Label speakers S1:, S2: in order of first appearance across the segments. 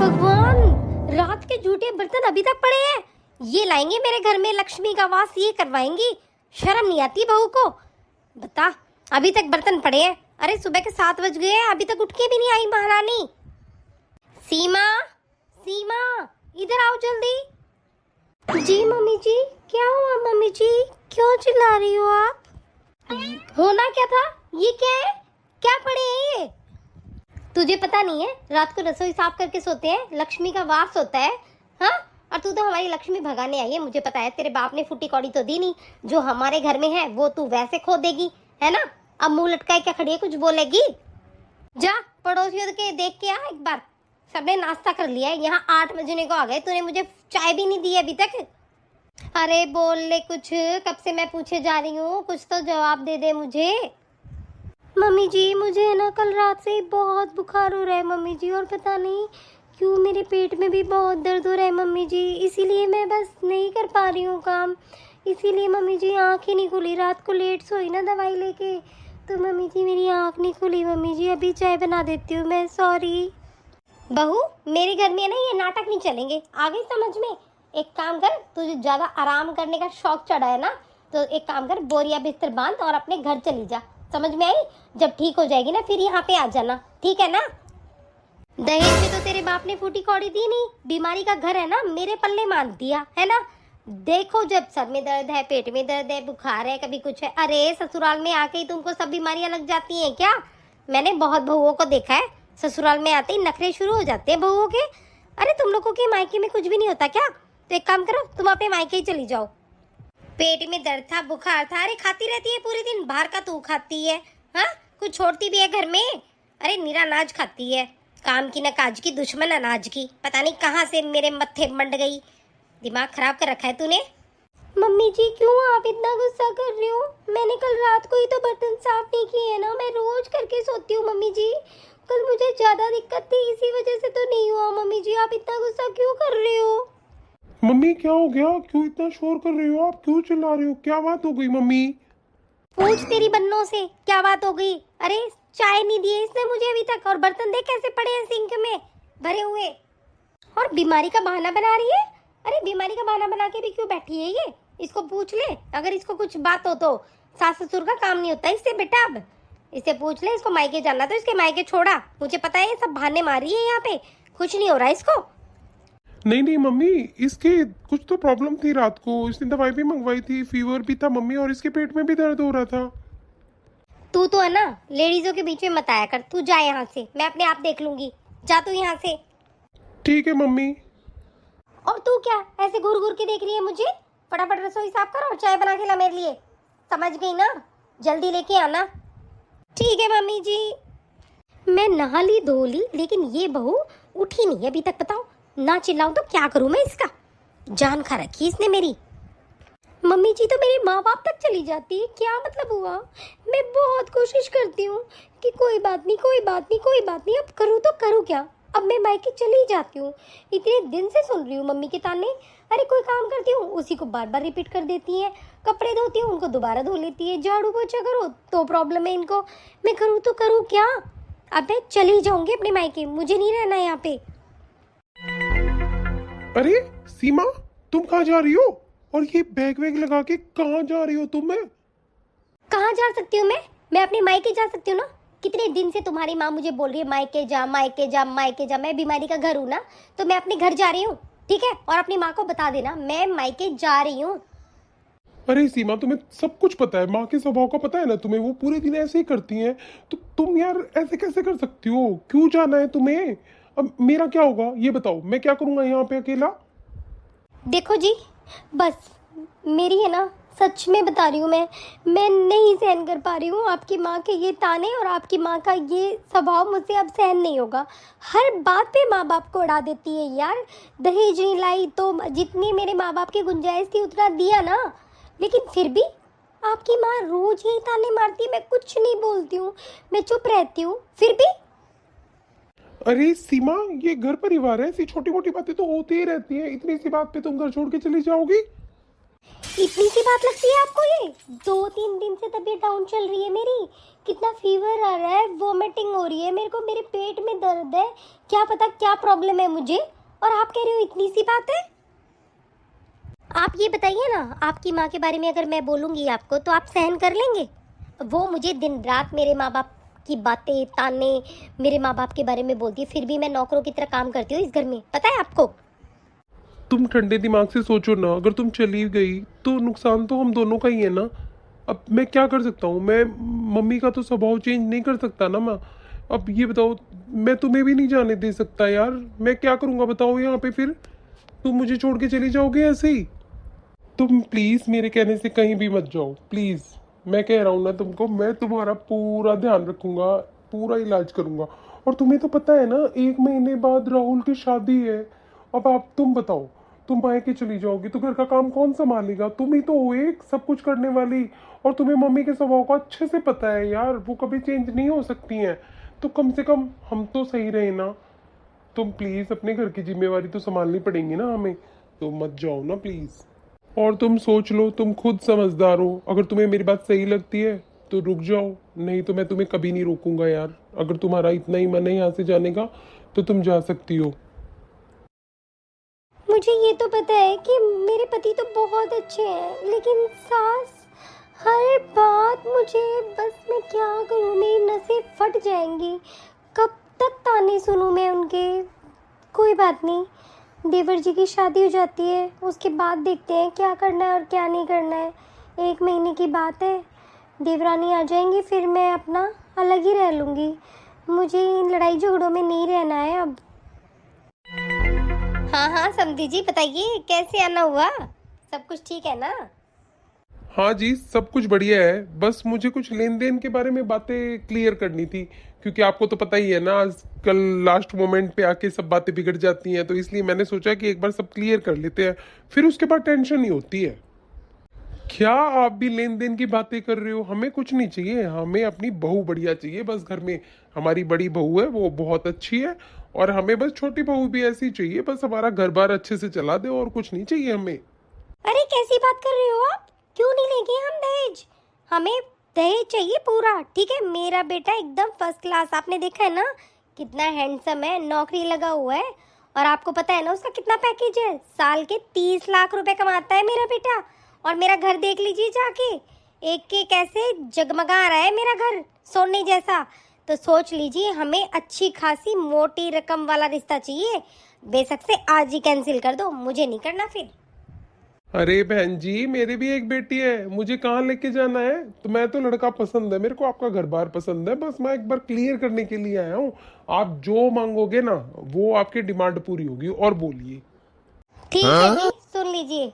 S1: भगवान, रात के जूठे बर्तन अभी तक पड़े हैं। ये लाएंगे मेरे घर में लक्ष्मी का वास, ये करवाएंगी। शर्म नहीं आती बहू को। बता, अभी तक बर्तन पड़े हैं। अरे सुबह के 7 बज गए हैं, अभी तक उठ के भी नहीं आई महारानी। सीमा, सीमा, इधर आओ जल्दी। जी मम्मी जी। क्या हुआ मम्मी जी, क्यों चिल्ला रही हो आप? होना क्या था? ये क्या है? क्या पड़े हैं ये? तुझे पता नहीं है, रात को रसोई साफ करके सोते हैं, लक्ष्मी का वास होता है। हाँ, और तू तो हमारी लक्ष्मी भगाने आई है। मुझे पता है, तेरे बाप ने फूटी कौड़ी तो दी नहीं। जो हमारे घर में है वो तू वैसे खो देगी, है ना? अब मुंह लटकाए क्या खड़ी है, कुछ बोलेगी? जा पड़ोसियों के देख के आ एक बार। सबने नाश्ता कर लिया है, यहाँ 8 बजने को आ गए, तूने मुझे चाय भी नहीं दी अभी तक। अरे बोल ले कुछ, कब से मैं पूछे जा रही हूँ, कुछ तो जवाब दे दे मुझे। मम्मी जी, मुझे ना कल रात से बहुत बुखार हो रहा है मम्मी जी, और पता नहीं क्यों मेरे पेट में भी बहुत दर्द हो रहा है मम्मी जी, इसीलिए मैं बस नहीं कर पा रही हूँ काम। इसीलिए मम्मी जी आँख ही नहीं खुली, रात को लेट सोई ना दवाई लेके, तो मम्मी जी मेरी आँख नहीं खुली। मम्मी जी अभी चाय बना देती हूँ मैं, सॉरी। बहू, मेरे घर में ना ये नाटक नहीं चलेंगे, आ गई समझ में? एक काम कर, तुझे ज़्यादा आराम करने का शौक चढ़ा है ना, तो एक काम कर, बोरिया बिस्तर बांध और अपने घर चली जा। समझ में आई? जब ठीक हो जाएगी ना फिर यहाँ पे आ जाना, ठीक है ना? दहेज में तो तेरे बाप ने फूटी कौड़ी दी नहीं, बीमारी का घर है ना, मेरे पल्ले मान दिया है ना। देखो, जब सर में दर्द है, पेट में दर्द है, बुखार है, कभी कुछ है। अरे ससुराल में आके ही तुमको सब बीमारियां लग जाती हैं क्या? मैंने बहुत बहुओं को देखा है, ससुराल में आते ही नखरे शुरू हो जाते हैं बहुओं के। अरे तुम लोगों के मायके में कुछ भी नहीं होता क्या? तो एक काम करो, तुम अपने मायके ही चली जाओ। पेट में दर्द था, बुखार था, अरे खाती रहती है पूरे दिन, बाहर का तू खाती है। हाँ, कुछ छोड़ती भी है घर में? अरे निरा अनाज खाती है, काम की न काज की, दुश्मन अनाज की। पता नहीं कहाँ से मेरे मत्थे मंड गई, दिमाग खराब कर रखा है तूने। मम्मी जी क्यों आप इतना गुस्सा कर रही हो? मैंने कल रात को ही तो बर्तन साफ नहीं किए ना, मैं रोज करके सोती हूँ मम्मी जी। कल मुझे ज्यादा दिक्कत थी, इसी वजह से तो नहीं हुआ। मम्मी जी आप इतना गुस्सा क्यों कर रहे हो?
S2: मम्मी क्या हो गया, क्यों इतना शोर कर रही हो आप, क्यों चिल्ला रही हो, क्या बात हो गई मम्मी?
S1: पूछ तेरी बन्नों से क्या बात हो गई। अरे चाय नहीं दी है इसने मुझे अभी तक, और बर्तन देख कैसे पड़े हैं सिंक में भरे हुए, और बीमारी का बहाना बना रही है। अरे बीमारी का बहाना बना के भी क्यों बैठी है ये? इसको पूछ ले, अगर इसको कुछ बात हो तो। सास ससुर का काम नहीं होता इससे बेटा, अब इससे पूछ ले। इसको मायके जाना तो इसके मायके छोड़ा, मुझे पता है ये सब बहाने मार रही है यहाँ पे, कुछ नहीं हो रहा इसको।
S2: नहीं नहीं मम्मी, इसके कुछ तो प्रॉब्लम थी रात को, इसने दवाई भी मंगवाई थी, फीवर भी था मम्मी, और इसके पेट में भी दर्द हो रहा था।
S1: तू तो है ना, लेडीजों के बीच में मत आया कर। तू जा यहाँ से, मैं अपने आप देख लूंगी। जा तू यहाँ से।
S2: ठीक है मम्मी।
S1: और तू क्या ऐसे घूर घूर के देख रही है मुझे? फटाफट रसोई साफ कर और चाय बना के ला मेरे लिए, समझ गई ना? जल्दी लेके आना। ठीक है मम्मी जी। मैं नहा ली धो ली, लेकिन ये बहू उठी नहीं अभी तक। बताओ, ना चिल्लाऊं तो क्या करूं मैं इसका? जान खा रखी इसने मेरी। मम्मी जी तो मेरे माँ बाप तक चली जाती है, क्या मतलब हुआ? मैं बहुत कोशिश करती हूँ कि कोई बात नहीं, कोई बात नहीं, कोई बात नहीं, अब करूँ तो करूँ क्या? अब मैं मायके चली जाती हूँ। इतने दिन से सुन रही हूँ मम्मी के ताने। अरे कोई काम करती हूँ उसी को बार बार रिपीट कर देती हैं, कपड़े धोती हूँ उनको दोबारा धो लेती है, झाड़ू पोछा करो तो प्रॉब्लम है इनको। मैं करूँ तो करूँ क्या? अब मैं चली जाऊँगी अपने मायके, मुझे नहीं रहना यहाँ पे।
S2: अरे सीमा, तुम कहाँ जा रही हो, और ये बैग वैग लगा के कहाँ जा रही हो तुम? मैं
S1: कहाँ जा सकती हूँ मैं अपने मायके जा सकती हूँ ना। कितने दिन से तुम्हारी माँ मुझे बोल रही है मायके जा, मायके जा, मायके जा। मैं बीमारी का घर हूँ ना, तो मैं अपने घर जा रही हूँ, ठीक है? और अपनी माँ को बता देना मैं मायके जा रही हूँ।
S2: अरे सीमा, तुम्हें सब कुछ पता है, माँ के स्वभाव का पता है ना तुम्हें, वो पूरे दिन ऐसे ही करती हैं, तो तुम यार ऐसे कैसे कर सकती हो? क्यों जाना है तुम्हें? अब मेरा क्या होगा ये बताओ, मैं क्या करूंगा यहाँ पे अकेला?
S1: देखो जी, बस मेरी है ना, सच में बता रही हूँ मैं नहीं सहन कर पा रही हूँ आपकी माँ के ये ताने, और आपकी माँ का ये स्वभाव मुझसे अब सहन नहीं होगा। हर बात पे माँ बाप को उड़ा देती है यार। दहेज नहीं लाई तो जितनी मेरे माँ बाप की गुंजाइश थी उतना दिया ना, लेकिन फिर भी आपकी माँ रोज यही ताने मारती है। मैं कुछ नहीं बोलती हूँ, मैं चुप रहती हूँ, फिर भी।
S2: अरे सीमा, ये घर परिवार है, ऐसी छोटी मोटी बातें तो होती ही रहती हैं, इतनी सी बात पे तुम घर छोड़ के चली जाओगी?
S1: इतनी सी बात लगती है आपको ये? 2-3 दिन से तबीयत डाउन चल रही है मेरी, कितना फीवर आ रहा है, वोमिटिंग हो रही है मेरे को, मेरे पेट में दर्द है, क्या पता क्या प्रॉब्लम है मुझे, और आप कह रहे हो इतनी सी बात है। आप ये बताइए ना, आपकी माँ के बारे में अगर मैं बोलूँगी आपको तो आप सहन कर लेंगे? वो मुझे दिन रात मेरे माँ बाप की बातें ताने मेरे माँ बाप के बारे में बोलती है, फिर भी मैं नौकरों की तरह काम करती हूँ इस घर में, पता है आपको?
S2: तुम ठंडे दिमाग से सोचो ना, अगर तुम चली गई तो नुकसान तो हम दोनों का ही है ना। अब मैं क्या कर सकता हूँ? मैं मम्मी का तो स्वभाव चेंज नहीं कर सकता ना मैं। अब ये बताओ, मैं तुम्हें भी नहीं जाने दे सकता यार। मैं क्या करूँगा बताओ यहाँ पे फिर? तुम मुझे छोड़ के चली जाओगे ऐसे ही? तुम प्लीज मेरे कहने से कहीं भी मत जाओ प्लीज। मैं कह रहा हूँ ना तुमको, मैं तुम्हारा पूरा ध्यान रखूंगा, पूरा इलाज करूंगा। और तुम्हें तो पता है ना, 1 महीने बाद राहुल की शादी है। अब आप तुम बताओ, तुम मायके चली जाओगी तो घर का काम कौन संभालेगा? तुम ही तो हो एक सब कुछ करने वाली। और तुम्हें मम्मी के स्वभाव का अच्छे से पता है यार, वो कभी चेंज नहीं हो सकती हैं। तो कम से कम हम तो सही रहे ना। तुम प्लीज अपने घर की जिम्मेवारी तो संभालनी पड़ेगी ना हमें। तो मत जाओ ना प्लीज। और तुम सोच लो, तुम खुद समझदार हो, अगर तुम्हें मेरी बात सही लगती है तो रुक जाओ, नहीं तो मैं तुम्हें कभी नहीं रोकूंगा यार। अगर तुम्हारा इतना ही मन है यहाँ से जाने का तो तुम जा सकती हो।
S1: मुझे ये तो पता है कि मेरे पति तो बहुत अच्छे हैं, लेकिन सास हर बात मुझे, बस मैं क्या करूँ, मेरी नसें फट जाएंगी। कब तक ताने सुनूँ मैं उनके? कोई बात नहीं, देवर जी की शादी हो जाती है, उसके बाद देखते हैं क्या करना है और क्या नहीं करना है। 1 महीने की बात है, देवरानी आ जाएंगी, फिर मैं अपना अलग ही रह लूँगी। मुझे इन लड़ाई झगड़ों में नहीं रहना है अब। हाँ हाँ समधी जी, बताइए कैसे आना हुआ? सब कुछ ठीक है ना?
S2: हाँ जी, सब कुछ बढ़िया है। बस मुझे कुछ लेन देन के बारे में बातें क्लियर करनी थी, क्योंकि आपको तो पता ही है ना, आजकल लास्ट मोमेंट पे आके सब बातें बिगड़ जाती हैं। तो इसलिए मैंने सोचा कि एक बार सब क्लियर कर लेते हैं, फिर उसके बाद टेंशन नहीं होती है। क्या आप भी लेन देन की बातें कर रहे हो? हमें कुछ नहीं चाहिए, हमें अपनी बहू बढ़िया चाहिए बस घर में। हमारी बड़ी बहू है वो बहुत अच्छी है, और हमें बस छोटी बहू भी ऐसी चाहिए, बस हमारा घर बार अच्छे से चला दे, और कुछ नहीं चाहिए हमें।
S1: अरे कैसी बात कर रहे हो आप? क्यों नहीं लेंगे हम दहेज? हमें दहेज चाहिए पूरा, ठीक है? मेरा बेटा एकदम फर्स्ट क्लास, आपने देखा है ना कितना हैंडसम है, नौकरी लगा हुआ है, और आपको पता है ना उसका कितना पैकेज है? साल के 30 लाख रुपए कमाता है मेरा बेटा। और मेरा घर देख लीजिए जाके, एक एक ऐसे जगमगा रहा है मेरा घर, सोने जैसा। तो सोच लीजिए, हमें अच्छी खासी मोटी रकम वाला रिश्ता चाहिए। बेशक से आज ही कैंसिल कर दो, मुझे नहीं करना फिर।
S2: अरे बहन जी, मेरी भी एक बेटी है, मुझे कहाँ लेके जाना है? तो मैं तो लड़का पसंद है मेरे को, आपका घर बार पसंद है, बस मैं एक बार क्लियर करने के लिए आया हूँ। आप जो मांगोगे ना वो आपकी डिमांड पूरी होगी। और बोलिए।
S1: ठीक है जी, सुन लीजिए,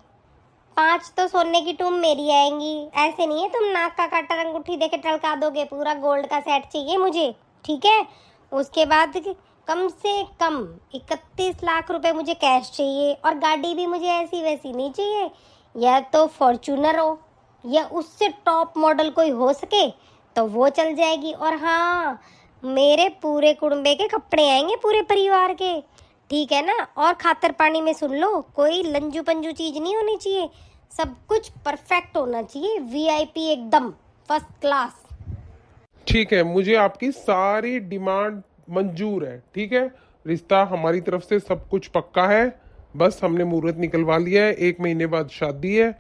S1: 5 तो सोने की टूम मेरी आएंगी। ऐसे नहीं है तुम नाक का काटा अंगूठी देके टलका दोगे, पूरा गोल्ड का सेट चाहिए मुझे, ठीक है? उसके बाद कम से कम 31 लाख रुपए मुझे कैश चाहिए, और गाड़ी भी मुझे ऐसी वैसी नहीं चाहिए, या तो फॉर्च्यूनर हो या उससे टॉप मॉडल कोई हो सके तो वो चल जाएगी। और हाँ, मेरे पूरे कुड़बे के कपड़े आएंगे, पूरे परिवार के, ठीक है ना? और खातर पानी में सुन लो, कोई लंजू पंजू चीज नहीं होनी चाहिए, सब कुछ परफेक्ट होना चाहिए, वीआईपी एकदम फर्स्ट क्लास।
S2: ठीक है, मुझे आपकी सारी डिमांड मंजूर है, ठीक है। रिश्ता हमारी तरफ से सब कुछ पक्का है, बस हमने मुहूर्त निकलवा लिया है, 1 महीने बाद शादी है,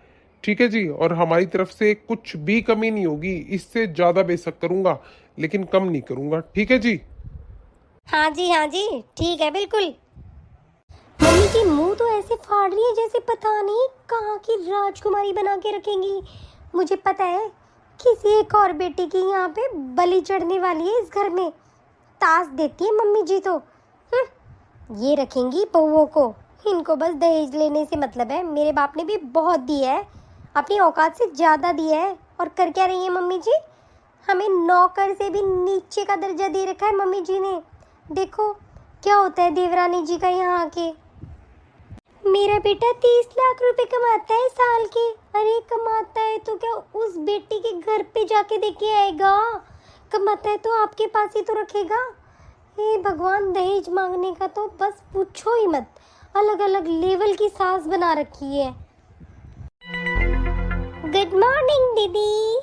S2: ठीक है जी। और हमारी तरफ से कुछ भी कमी नहीं होगी, इससे ज्यादा बेशक करूंगा लेकिन कम नहीं करूंगा, ठीक है जी।
S1: हाँ जी ठीक है बिल्कुल। मम्मी जी मुंह तो ऐसे फाड़ रही है जैसे पता नहीं कहाँ की राजकुमारी बना के रखेंगी। मुझे पता है किसी एक और बेटी की यहाँ पे बलि चढ़ने वाली है इस घर में। ताश देती है मम्मी जी तो। ये रखेंगी बहुओं को, इनको बस दहेज लेने से मतलब है। मेरे बाप ने भी बहुत दिया है, अपनी औकात से ज़्यादा दिया है। और कर क्या रही है मम्मी जी? हमें नौकर से भी नीचे का दर्जा दे रखा है मम्मी जी ने। देखो क्या होता है देवरानी जी का यहाँ आके। मेरा बेटा 30 लाख रुपए कमाता है साल के। अरे कमाता है तो क्या उस बेटी के घर पे जाके देके आएगा? कमाता है तो आपके पास ही तो रखेगा। हे भगवान, दहेज मांगने का तो बस पूछो ही मत, अलग अलग लेवल की सास बना रखी है। गुड मॉर्निंग दीदी।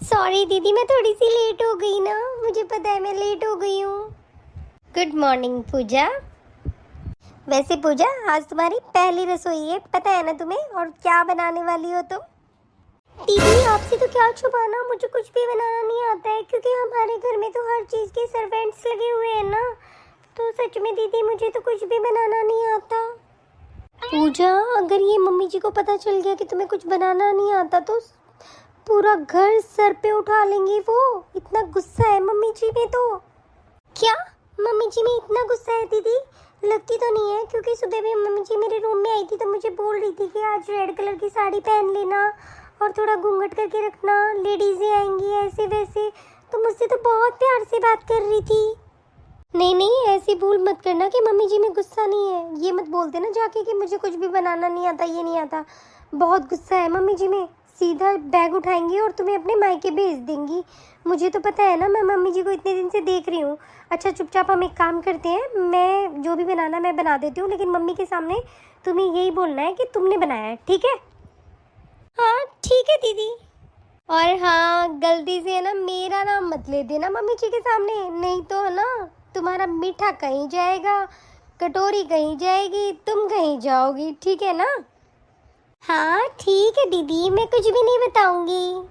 S1: सॉरी दीदी, मैं थोड़ी सी लेट हो गई ना, मुझे पता है मैं लेट हो गई हूँ। गुड मॉर्निंग पूजा। वैसे पूजा, आज तुम्हारी पहली रसोई है, पता है ना तुम्हें, और क्या बनाने वाली हो तुम? दीदी आपसे तो क्या छुपाना, मुझे कुछ भी बनाना नहीं आता है, क्योंकि हमारे घर में तो हर चीज़ के सर्वेंट्स लगे हुए हैं ना। तो सच में दीदी मुझे तो कुछ भी बनाना नहीं आता। पूजा, अगर ये मम्मी जी को पता चल गया कि तुम्हें कुछ बनाना नहीं आता तो पूरा घर सर पे उठा लेंगी वो। इतना गुस्सा है मम्मी जी में तो। क्या मम्मी जी में इतना गुस्सा है दीदी? लगती तो नहीं है, क्योंकि सुबह भी मम्मी जी मेरे रूम में आई थी तो मुझे बोल रही थी कि आज रेड कलर की साड़ी पहन लेना और थोड़ा घूंघट करके रखना, लेडीजें आएंगी ऐसे वैसे। तो मुझसे तो बहुत प्यार से बात कर रही थी। नहीं नहीं, ऐसी भूल मत करना कि मम्मी जी में गुस्सा नहीं है। ये मत बोल देना जाके कि मुझे कुछ भी बनाना नहीं आता, ये नहीं आता। बहुत गुस्सा है मम्मी जी में, सीधा बैग उठाएंगी और तुम्हें अपने मायके भेज देंगी। मुझे तो पता है ना, मैं मम्मी जी को इतने दिन से देख रही हूँ। अच्छा चुपचाप हम एक काम करते हैं, मैं जो भी बनाना मैं बना देती हूँ, लेकिन मम्मी के सामने तुम्हें यही बोलना है कि तुमने बनाया है, ठीक है? हाँ ठीक है दीदी। और हाँ, गलती से है ना मेरा नाम मत ले देना मम्मी जी के सामने, नहीं तो है ना तुम्हारा मीठा कहीं जाएगा, कटोरी कहीं जाएगी, तुम कहीं जाओगी, ठीक है ना? हाँ ठीक है दीदी, मैं कुछ भी नहीं बताऊंगी।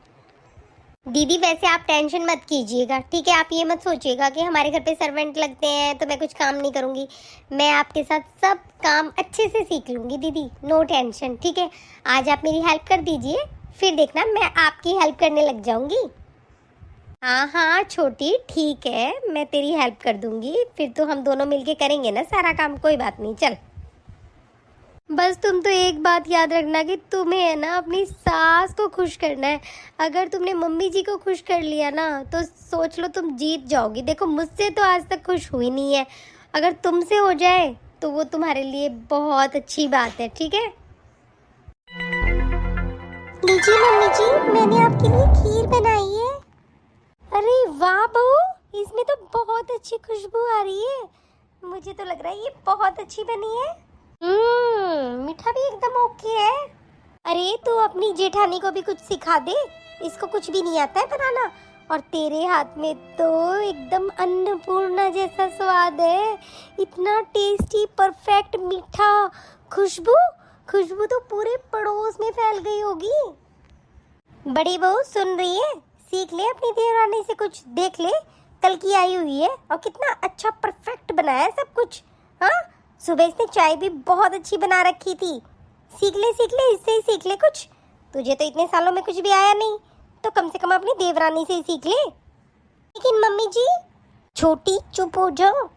S1: दीदी वैसे आप टेंशन मत कीजिएगा, ठीक है? आप ये मत सोचिएगा कि हमारे घर पे सर्वेंट लगते हैं तो मैं कुछ काम नहीं करूंगी। मैं आपके साथ सब काम अच्छे से सीख लूंगी दीदी, नो टेंशन, ठीक है? आज आप मेरी हेल्प कर दीजिए, फिर देखना मैं आपकी हेल्प करने लग जाऊंगी। हाँ हाँ छोटी, ठीक है, मैं तेरी हेल्प कर दूंगी, फिर तो हम दोनों मिलके करेंगे ना सारा काम, कोई बात नहीं। चल बस तुम तो एक बात याद रखना कि तुम्हें है ना अपनी सास को खुश करना है। अगर तुमने मम्मी जी को खुश कर लिया ना तो सोच लो तुम जीत जाओगी। देखो मुझसे तो आज तक खुश हुई नहीं है, अगर तुमसे हो जाए तो वो तुम्हारे लिए बहुत अच्छी बात है, ठीक है? लीजिए मम्मी जी, मैंने आपके लिए खीर बनाई है। अरे वाह बहू, इसमें तो बहुत अच्छी खुशबू आ रही है। मुझे तो लग रहा है ये बहुत अच्छी बनी है। मीठा भी एकदम ओके है। अरे तू अपनी जेठानी को भी कुछ सिखा दे, इसको कुछ भी नहीं आता है बनाना। और तेरे हाथ में तो एकदम अन्नपूर्णा जैसा स्वाद है, इतना टेस्टी, परफेक्ट, मीठा, खुशबू खुशबू तो पूरे पड़ोस में फैल गई होगी। बड़ी बहू सुन रही है? सीख ले अपनी देवरानी से कुछ, देख ले कल की आई हुई है और कितना अच्छा परफेक्ट बनाया है सब कुछ। हाँ, सुबह इसने चाय भी बहुत अच्छी बना रखी थी। सीख ले इससे ही सीख ले कुछ। तुझे तो इतने सालों में कुछ भी आया नहीं, तो कम से कम अपनी देवरानी से ही सीख ले। लेकिन मम्मी जी। छोटी चुप हो जाओ।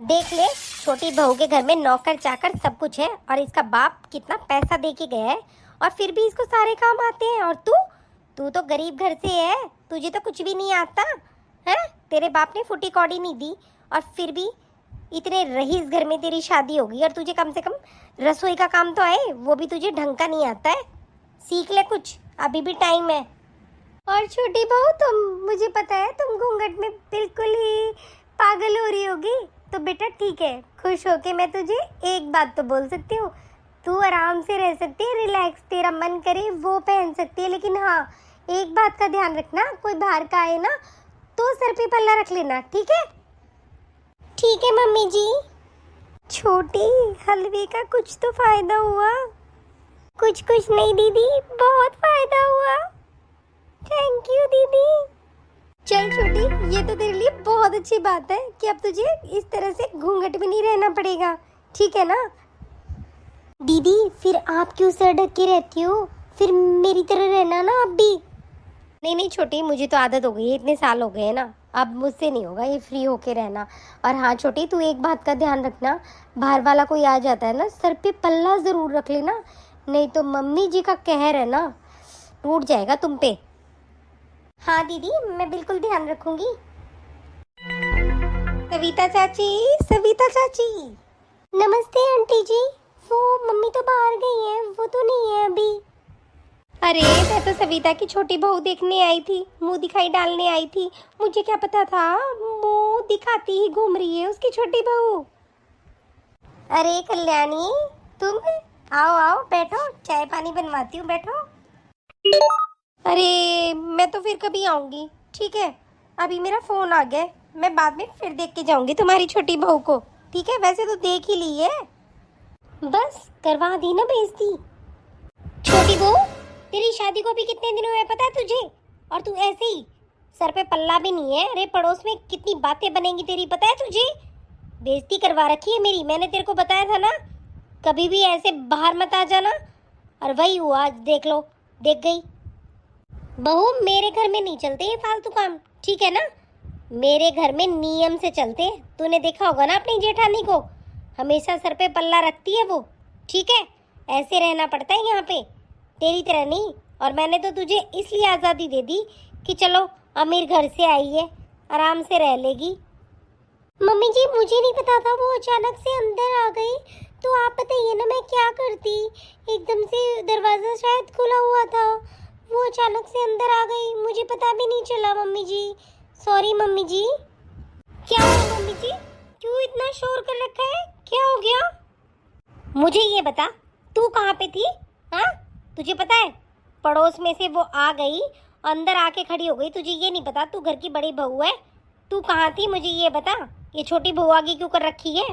S1: देख ले, छोटी बहू के घर में नौकर चाकर सब कुछ है और इसका बाप कितना पैसा दे के गया है और फिर भी इसको सारे काम आते हैं। और तू तो गरीब घर से है, तुझे तो कुछ भी नहीं आता है। तेरे बाप ने फुटी कौड़ी नहीं दी और फिर भी इतने रईस घर में तेरी शादी होगी और तुझे कम से कम रसोई का काम तो आए, वो भी तुझे ढंग का नहीं आता है। सीख ले कुछ, अभी भी टाइम है। और छोटी बहू तुम, मुझे पता है तुम घूंघट में बिल्कुल ही पागल हो रही होगी, तो बेटा ठीक है, खुश होके मैं तुझे एक बात तो बोल सकती हूँ, तू आराम से रह सकती है, रिलैक्स, तेरा मन करे वो पहन सकती है। लेकिन हाँ, एक बात का ध्यान रखना, कोई बाहर का आए ना तो सर पे पल्ला रख लेना, ठीक है? ठीक है मम्मी जी। छोटी, हलवे का कुछ तो फायदा हुआ? कुछ नहीं दीदी, बहुत फायदा हुआ। थैंक यू दीदी। चल छोटी, ये तो तेरे लिए बहुत अच्छी बात है कि अब तुझे इस तरह से घूंघट में नहीं रहना पड़ेगा, ठीक है ना? दीदी फिर आप क्यों सर ढक के रहती हो? फिर मेरी तरह रहना ना आप भी। नहीं छोटी, मुझे तो आदत हो गई है, इतने साल हो गए हैं ना, अब मुझसे नहीं होगा ये फ्री होके रहना। और हाँ छोटी, तू एक बात का ध्यान रखना, बाहर वाला कोई आ जाता है ना, सर पे पल्ला ज़रूर रख लेना, नहीं तो मम्मी जी का कहर है ना टूट जाएगा तुम पे। हाँ दीदी, मैं बिल्कुल ध्यान रखूंगी। सविता चाची। नमस्ते आंटी जी। वो मम्मी तो बाहर गई हैं, वो तो नहीं है अभी। अरे मैं तो सविता की छोटी बहू देखने आई थी, मुंह दिखाई डालने आई थी, मुझे क्या पता था मुंह दिखाती ही घूम रही है उसकी छोटी बहू। अरे कल्याणी, तुम आओ बैठो, चाय पानी बनवाती हूँ, बैठो। अरे मैं तो फिर कभी आऊंगी, ठीक है? अभी मेरा फोन आ गया है, मैं बाद में फिर देख के जाऊंगी तुम्हारी छोटी बहू को, ठीक है? वैसे तो देख ही ली है, बस करवा दी ना बेइज्जती। छोटी बहू, तेरी शादी को भी कितने दिन हुए पता है तुझे? और तू ऐसे ही सर पे पल्ला भी नहीं है। अरे पड़ोस में कितनी बातें बनेंगी तेरी, पता है तुझे? बेइज्जती करवा रखी है मेरी। मैंने तेरे को बताया था ना, कभी भी ऐसे बाहर मत आ जाना। और वही हुआ, आज देख लो, देख गई। बहू, मेरे घर में नहीं चलते ये फालतू काम, ठीक है ना? मेरे घर में नियम से चलते। तूने देखा होगा ना अपनी जेठानी को, हमेशा सर पे पल्ला रखती है वो, ठीक है? ऐसे रहना पड़ता है यहाँ पे, तेरी तरह नहीं। और मैंने तो तुझे इसलिए आज़ादी दे दी कि चलो अमीर घर से आई है, आराम से रह लेगी। मम्मी जी, मुझे नहीं पता था, वो अचानक से अंदर आ गई, तो आप बताइए ना मैं क्या करती। एकदम से दरवाज़ा शायद खुला हुआ था, वो अचानक से अंदर आ गई, मुझे पता भी नहीं चला मम्मी जी। सॉरी मम्मी जी। क्या हुआ मम्मी जी? क्यों इतना शोर कर रखा है? क्या हो गया? मुझे ये बता, तू कहाँ पे थी? हाँ, तुझे पता है पड़ोस में से वो आ गई, अंदर आके खड़ी हो गई, तुझे ये नहीं पता तू घर की बड़ी बहू है? तू कहाँ थी मुझे ये बता। ये छोटी बहू आगे क्यों कर रखी है?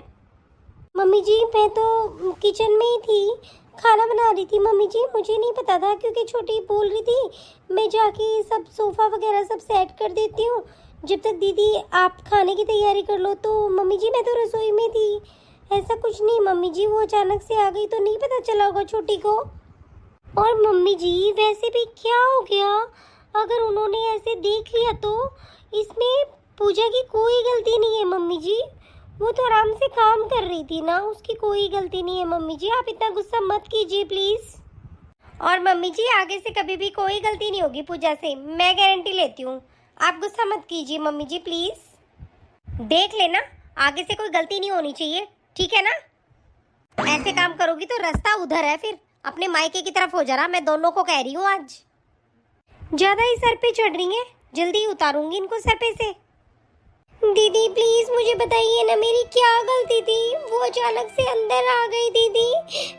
S1: मम्मी जी, मैं तो किचन में ही थी, खाना बना रही थी मम्मी जी। मुझे नहीं पता था, क्योंकि छोटी बोल रही थी मैं जाके सब सोफ़ा वगैरह सब सेट कर देती हूँ, जब तक दीदी आप खाने की तैयारी कर लो। तो मम्मी जी मैं तो रसोई में थी। ऐसा कुछ नहीं मम्मी जी, वो अचानक से आ गई तो नहीं पता चला होगा छोटी को। और मम्मी जी वैसे भी क्या हो गया, अगर उन्होंने ऐसे देख लिया तो? इसमें पूजा की कोई गलती नहीं है मम्मी जी, वो तो आराम से काम कर रही थी ना, उसकी कोई गलती नहीं है मम्मी जी। आप इतना गुस्सा मत कीजिए प्लीज़। और मम्मी जी आगे से कभी भी कोई गलती नहीं होगी पूजा से, मैं गारंटी लेती हूँ। आप गुस्सा मत कीजिए मम्मी जी प्लीज़। देख लेना, आगे से कोई गलती नहीं होनी चाहिए, ठीक है ना? ऐसे काम करोगी तो रास्ता उधर है, फिर अपने मायके की तरफ हो जा रहा। मैं दोनों को कह रही हूँ, आज ज़्यादा ही सर पे चढ़ रही हैं, जल्दी उतारूंगी इनको सर पे से। दीदी प्लीज मुझे बताइए ना, मेरी क्या गलती थी? वो अचानक से अंदर आ गई दीदी,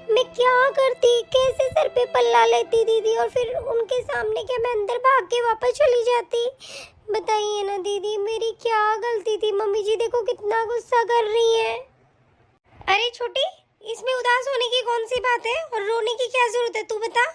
S1: मैं क्या करती, कैसे सर पे पल्ला लेती दीदी, और फिर उनके सामने क्या मैं अंदर भाग के वापस चली जाती? बताइए ना दीदी, मेरी क्या गलती थी? मम्मी जी देखो कितना गुस्सा कर रही है। अरे छोटी, इसमें उदास होने की कौन सी बात है, और रोने की क्या जरूरत है? तू बता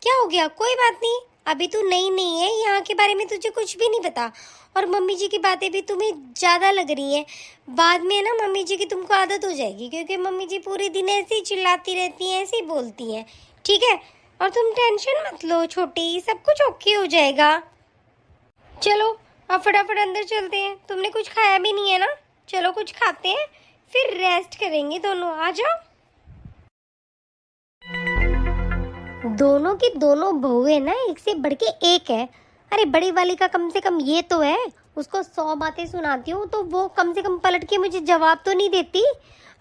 S1: क्या हो गया? कोई बात नहीं, अभी तू नई नहीं है, यहाँ के बारे में तुझे कुछ भी नहीं पता, और मम्मी जी की बातें भी तुम्हें ज़्यादा लग रही हैं। बाद में ना मम्मी जी की तुमको आदत हो जाएगी, क्योंकि मम्मी जी पूरे दिन ऐसे ही चिल्लाती रहती हैं, ऐसे ही बोलती हैं, ठीक है? और तुम टेंशन मत लो छोटी, सब कुछ ओके हो जाएगा। चलो अब फटाफट अंदर चलते हैं, तुमने कुछ खाया भी नहीं है ना? चलो कुछ खाते हैं, फिर रेस्ट करेंगे दोनों, आ जाओ। दोनों की दोनों बहुएं ना एक से बढ़ के एक है। अरे बड़ी वाली का कम से कम ये तो है, उसको 100 बातें सुनाती हूँ तो वो कम से कम पलट के मुझे जवाब तो नहीं देती।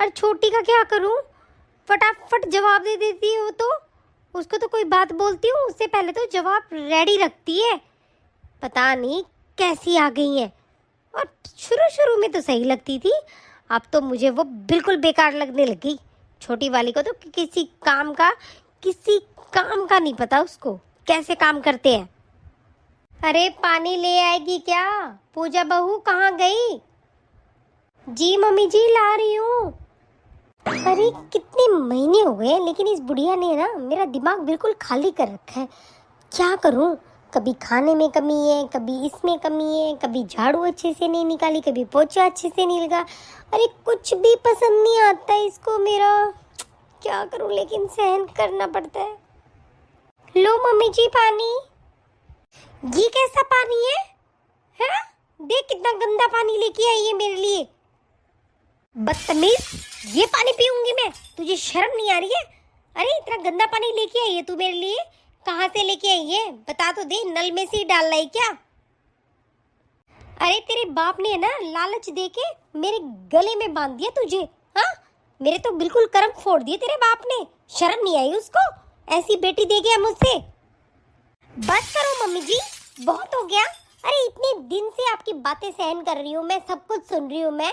S1: और छोटी का क्या करूँ, फटाफट जवाब दे देती है वो तो। उसको तो कोई बात बोलती हूँ उससे पहले तो जवाब रेडी रखती है। पता नहीं कैसी आ गई है। और शुरू शुरू में तो सही लगती थी, अब तो मुझे वो बिल्कुल बेकार लगने लगी। छोटी वाली को तो किसी काम का नहीं पता, उसको कैसे काम करते हैं। अरे पानी ले आएगी क्या? पूजा बहू कहाँ गई? जी मम्मी जी ला रही हूँ। अरे कितने महीने हो गए, लेकिन इस बुढ़िया ने ना मेरा दिमाग बिल्कुल खाली कर रखा है। क्या करूँ, कभी खाने में कमी है, कभी इसमें कमी है, कभी झाड़ू अच्छे से नहीं निकाली, कभी पोछा अच्छे से नहीं लगा। अरे कुछ भी पसंद नहीं आता इसको मेरा, क्या करूँ, लेकिन सहन करना पड़ता है। लो मम्मी जी पानी। ये कैसा पानी है? हैं? देख कितना गंदा पानी लेके आई है मेरे लिए। बदतमीज, ये पानी पीऊंगी मैं? तुझे शर्म नहीं आ रही है? अरे इतना गंदा पानी लेके आई है तू मेरे लिए, कहाँ से लेके आई है? बता तो दे, नल में से ही डाल रही क्या? अरे तेरे बाप ने ना लालच देके मेरे गले में बांध दिया तुझे। हाँ, मेरे तो बिल्कुल कर्म फोड़ दिए तेरे बाप ने। शर्म नहीं आई उसको, ऐसी बेटी दे गया मुझसे। बस करो मम्मी जी, बहुत हो गया। अरे इतने दिन से आपकी बातें सहन कर रही हूँ मैं, सब कुछ सुन रही हूँ मैं।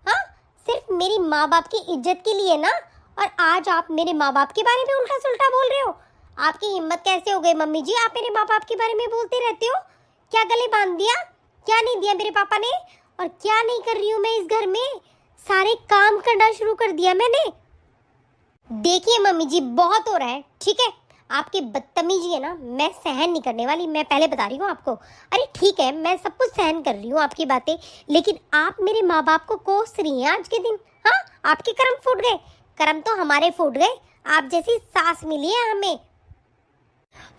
S1: हाँ, सिर्फ मेरी माँ बाप की इज्जत के लिए ना, और आज आप मेरे माँ बाप के बारे में उल्टा सुल्टा बोल रहे हो। आपकी हिम्मत कैसे हो गई मम्मी जी? आप मेरे माँ बाप के बारे में बोलते रहते हो। क्या गले बांध दिया? क्या नहीं दिया मेरे पापा ने? और क्या नहीं कर रही हूँ मैं इस घर में? सारे काम करना शुरू कर दिया मैंने। देखिए मम्मी जी, बहुत हो रहा है, ठीक है? आपकी बदतमीजी है ना, मैं सहन नहीं करने वाली। मैं पहले बता रही हूँ आपको। अरे ठीक है, मैं सब कुछ सहन कर रही हूँ आपकी बातें, लेकिन आप मेरे माँ बाप को कोस रही हैं आज के दिन। हाँ, आपके कर्म फूट गए। कर्म तो हमारे फूट गए। आप जैसी सास मिली है हमें।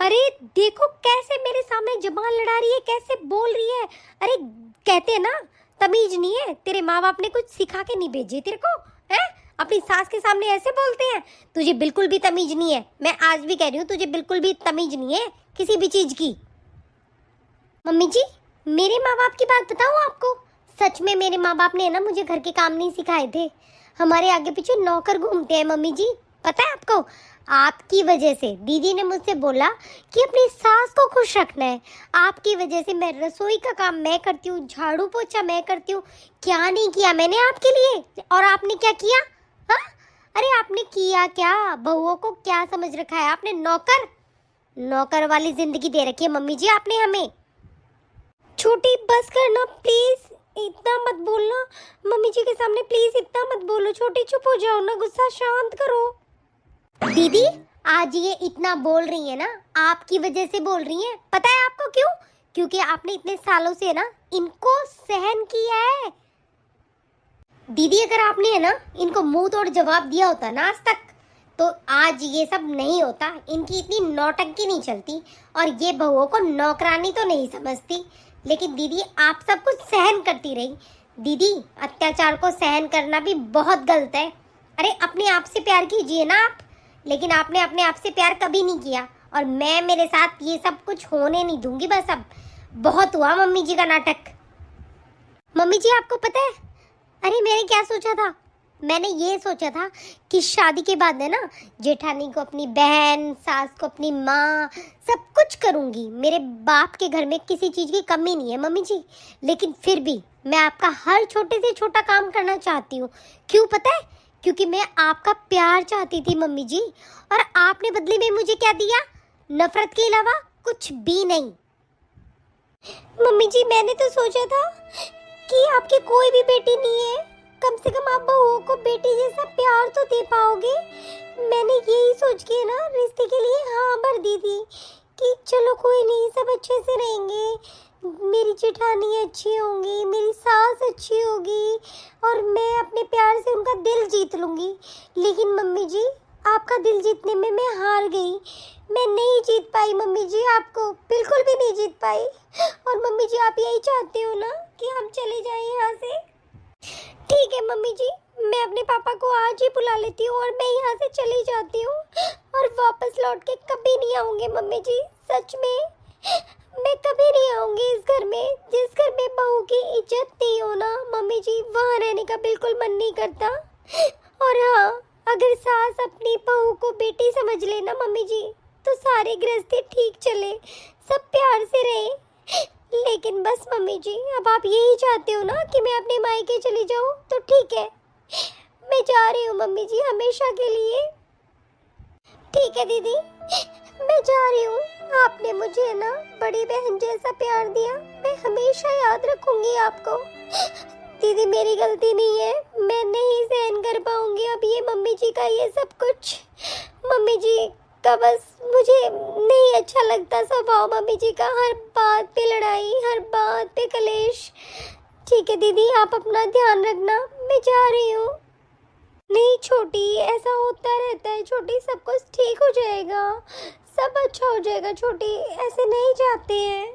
S1: अरे देखो कैसे मेरे सामने जबान लड़ा रही है, कैसे बोल रही है। अरे कहते हैं ना, तमीज नहीं है। तेरे माँ बाप ने कुछ सिखा के नहीं भेजे तेरे को, हैं? अपनी सास के सामने ऐसे बोलते हैं। तुझे बिल्कुल भी तमीज नहीं है। मैं आज भी कह रही हूँ, तुझे बिल्कुल भी तमीज नहीं है किसी भी चीज की। मम्मी जी, मेरे माँ बाप की बात बताऊँ आपको? सच में मेरे माँ बाप ने ना मुझे घर के काम नहीं सिखाए थे। हमारे आगे पीछे नौकर घूमते हैं मम्मी जी, पता है आपको? आपकी वजह से दीदी ने मुझसे बोला कि अपनी सास को खुश रखना है। आपकी वजह से मैं रसोई का काम मैं करती हूँ, झाड़ू पोछा मैं करती हूँ। क्या नहीं किया मैंने आपके लिए? और आपने क्या किया? हाँ, अरे आपने किया क्या? बहुओं को क्या समझ रखा है आपने? नौकर नौकर वाली जिंदगी दे रखी है मम्मी जी आपने हमें। छोटी बस करना प्लीज, इतना मत बोलना मम्मी जी के सामने, प्लीज इतना मत बोलो। छोटी चुप हो जाओ ना, गुस्सा शांत करो। दीदी, आज ये इतना बोल रही है ना, आपकी वजह से बोल रही है। पता है आपको क्यों? क्योंकि आपने इतने सालों से ना इनको सहन किया है। दीदी, अगर आपने है ना इनको मुंह तोड़ जवाब दिया होता ना आज तक, तो आज ये सब नहीं होता। इनकी इतनी नौटंकी नहीं चलती, और ये बहुओं को नौकरानी तो नहीं समझती। लेकिन दीदी, आप सब कुछ सहन करती रही। दीदी, अत्याचार को सहन करना भी बहुत गलत है। अरे अपने आप से प्यार कीजिए ना आप। लेकिन आपने अपने आप से प्यार कभी नहीं किया, और मैं मेरे साथ ये सब कुछ होने नहीं दूंगी। बस अब बहुत हुआ मम्मी जी का नाटक। मम्मी जी, आपको पता है, अरे मैंने क्या सोचा था? मैंने ये सोचा था कि शादी के बाद है ना, जेठानी को अपनी बहन, सास को अपनी माँ, सब कुछ करूँगी। मेरे बाप के घर में किसी चीज़ की कमी नहीं है मम्मी जी। लेकिन फिर भी मैं आपका हर छोटे से छोटा काम करना चाहती हूँ। क्यों पता है? क्योंकि मैं आपका प्यार चाहती थी मम्मी जी, और आपने बदले में मुझे क्या दिया? नफरत के अलावा कुछ भी नहीं। मम्मी जी, मैंने तो सोचा था कि आपकी कोई भी बेटी नहीं है, कम से कम आप बहुओं को बेटी जैसा प्यार तो दे पाओगे। मैंने यही सोच के ना रिश्ते के लिए हाँ भर दी थी कि चलो कोई नहीं, सब अच्छे से रहेंगे, मेरी जेठानी अच्छी होंगी, मेरी सास अच्छी होगी, और मैं अपने प्यार से उनका दिल जीत लूँगी। लेकिन मम्मी जी, आपका दिल जीतने में मैं हार गई। मैं नहीं जीत पाई मम्मी जी, आपको बिल्कुल भी नहीं जीत पाई। और मम्मी जी, आप यही चाहते हो ना कि हम चले जाएं यहाँ से? ठीक है मम्मी जी, मैं अपने पापा को आज ही बुला लेती हूँ और मैं यहाँ से चली जाती हूँ, और वापस लौट के कभी नहीं आऊँगी मम्मी जी। सच में मैं कभी नहीं आऊँगी इस घर में। जिस घर में बहू की इज्जत नहीं हो ना मम्मी जी, वहाँ रहने का बिल्कुल मन नहीं करता। और हाँ, अगर सास अपनी बहू को बेटी समझ ले ना मम्मी जी, तो सारे गृहस्थी ठीक चले, सब प्यार से रहे। लेकिन बस मम्मी जी, अब आप यही चाहते हो ना कि मैं अपने मायके चली जाऊँ, तो ठीक है, मैं जा रही हूँ मम्मी जी, हमेशा के लिए। ठीक है दीदी, मैं जा रही हूँ। आपने मुझे ना बड़ी बहन जैसा प्यार दिया, मैं हमेशा याद रखूंगी आपको। दीदी, मेरी गलती नहीं है, मैं नहीं सहन कर पाऊंगी अब ये मम्मी जी का ये सब कुछ। मम्मी जी का बस मुझे नहीं अच्छा लगता स्वभाव मम्मी जी का, हर बात पे लड़ाई, हर बात पे कलेश। ठीक है दीदी, आप अपना ध्यान रखना, मैं जा रही हूँ। नहीं छोटी, ऐसा होता रहता है छोटी, सब कुछ ठीक हो जाएगा, सब अच्छा हो जाएगा छोटी, ऐसे नहीं जाते हैं।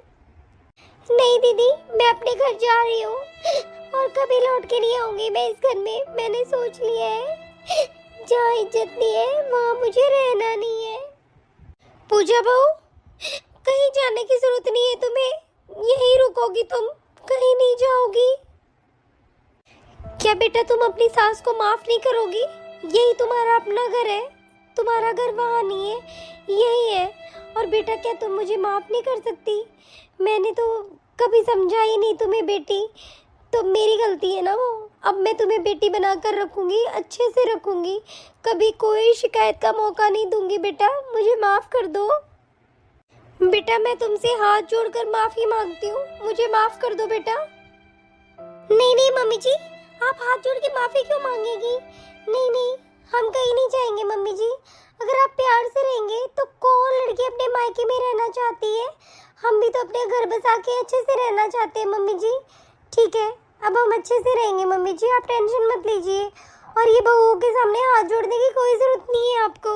S1: नहीं दीदी, मैं अपने घर जा रही हूँ और कभी लौट के नहीं आऊंगी मैं इस घर में। मैंने सोच लिया है, जहाँ इज्जत नहीं है वहाँ मुझे रहना नहीं है। पूजा बहू, कहीं जाने की जरूरत नहीं है तुम्हें, यहीं रुकोगी तुम, कहीं नहीं जाओगी। क्या बेटा, तुम अपनी सास को माफ नहीं करोगी? यही तुम्हारा अपना घर है, तुम्हारा घर वहाँ नहीं है, यही है। और बेटा, क्या तुम मुझे माफ नहीं कर सकती? मैंने तो कभी समझा ही नहीं तुम्हें बेटी, तो मेरी गलती है ना वो। अब मैं तुम्हें बेटी बनाकर रखूंगी, अच्छे से रखूंगी, कभी कोई शिकायत का मौका नहीं दूंगी बेटा, मुझे माफ़ कर दो। बेटा मैं तुमसे हाथ जोड़कर माफ़ी मांगती हूँ, मुझे माफ़ कर दो बेटा। नहीं नहीं मम्मी जी, आप हाथ जोड़ के माफ़ी क्यों मांगेगी? नहीं नहीं, हम कहीं नहीं जाएंगे मम्मी जी। अगर आप प्यार से रहेंगे तो कौन लड़की अपने मायके में रहना चाहती है? हम भी तो अपने घर बसा के अच्छे से रहना चाहते हैं मम्मी जी। ठीक है, अब हम अच्छे से रहेंगे मम्मी जी, आप टेंशन मत लीजिए। और ये बहुओं के सामने हाथ जोड़ने की कोई ज़रूरत नहीं है आपको।